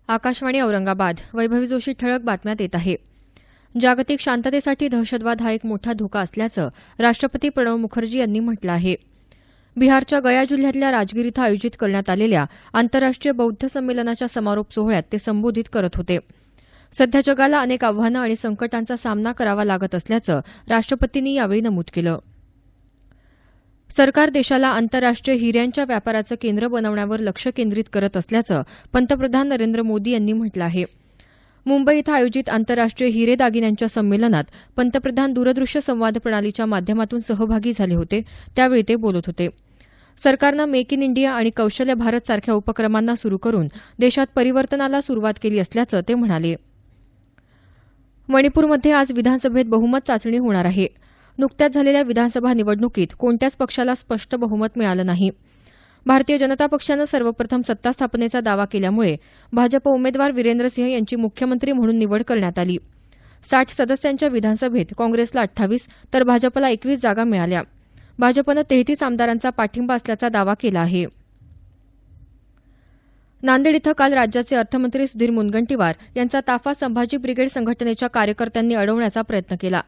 आकाशवाणी औरंगाबाद. वैभवी जोशी ठळक बातम्या देत आहे. जागतिक शांततेसाठी दहशतवाद हा एक मोठा धोका असल्याचं राष्ट्रपती प्रणव मुखर्जी यांनी म्हटलं आहे. बिहारच्या गया जिल्ह्यातल्या राजगीर इथं आयोजित करण्यात आलेल्या आंतरराष्ट्रीय बौद्ध संमेलनाच्या समारोप सोहळ्यात ते संबोधित करत होते. सध्या जगाला अनेक आव्हानं आणि संकटांचा सामना करावा लागत असल्याचं राष्ट्रपतींनी यावेळी नमूद केलं. सरकार देशाला आंतरराष्ट्रीय हिऱ्यांच्या व्यापाराचं केंद्र बनवण्यावर लक्ष केंद्रित करत असल्याचं पंतप्रधान नरेंद्र मोदी यांनी म्हटलं आहे. मुंबई इथं आयोजित आंतरराष्ट्रीय हिरे दागिन्यांच्या संमेलनात पंतप्रधान दूरदृश्य संवाद प्रणालीच्या माध्यमातून सहभागी झाले होते. त्यावेळी ते बोलत होते. सरकारनं मेक इन इंडिया आणि कौशल्य भारत सारख्या उपक्रमांना सुरू करून देशात परिवर्तनाला सुरुवात केली असल्याचं ते म्हणाले. मणिपूरमध्ये आज विधानसभेत बहुमत चाचणी होणार आहे. नुकत्याच झालेल्या विधानसभा निवडणुकीत कोणत्याच पक्षाला स्पष्ट बहुमत मिळालं नाही. भारतीय जनता पक्षानं सर्वप्रथम सत्ता स्थापनेचा दावा केल्यामुळे भाजप उमेदवार वीरेंद्र सिंह यांची मुख्यमंत्री म्हणून निवड करण्यात आली. 60 सदस्यांच्या विधानसभेत काँग्रेसला 28 तर भाजपला 21 जागा मिळाल्या. भाजपनं 33 आमदारांचा पाठिंबा असल्याचा दावा केला आहे. नांदेड इथं काल राज्याचे अर्थमंत्री सुधीर मुनगंटीवार यांचा ताफा संभाजी ब्रिगेड संघटनेच्या कार्यकर्त्यांनी अडवण्याचा प्रयत्न केला.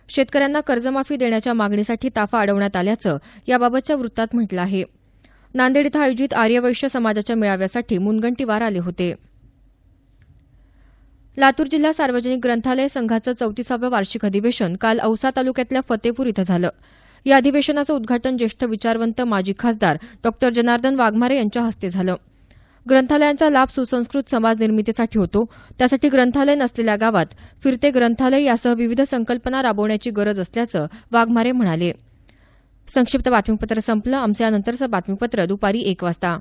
शेतकऱ्यांना कर्जमाफी देण्याच्या मागणीसाठी ताफा अडवण्यात आल्याचं याबाबतच्या वृत्तात म्हटलं आहे. नांदेड इथं आयोजित आर्यवैश्य समाजाच्या मेळाव्यासाठी मुनगंटीवार आले होते. लातूर जिल्हा सार्वजनिक ग्रंथालय संघाचं 34वे वार्षिक अधिवेशन काल औसा तालुक्यातल्या फतेपूर इथं झालं. या अधिवेशनाचं उद्घाटन ज्येष्ठ विचारवंत माजी खासदार डॉ. जनार्दन वाघमारे यांच्या हस्ते झालं. ग्रंथालयांचा लाभ सुसंस्कृत समाज निर्मितीसाठी होतो. त्यासाठी ग्रंथालय नसलेल्या गावात फिरते ग्रंथालय यासह विविध संकल्पना राबवण्याची गरज असल्याचं वाघमारे म्हणाले. संक्षिप्त बातमीपत्र संपलं. आमचं यानंतरचं बातमीपत्र दुपारी 1 वाजता.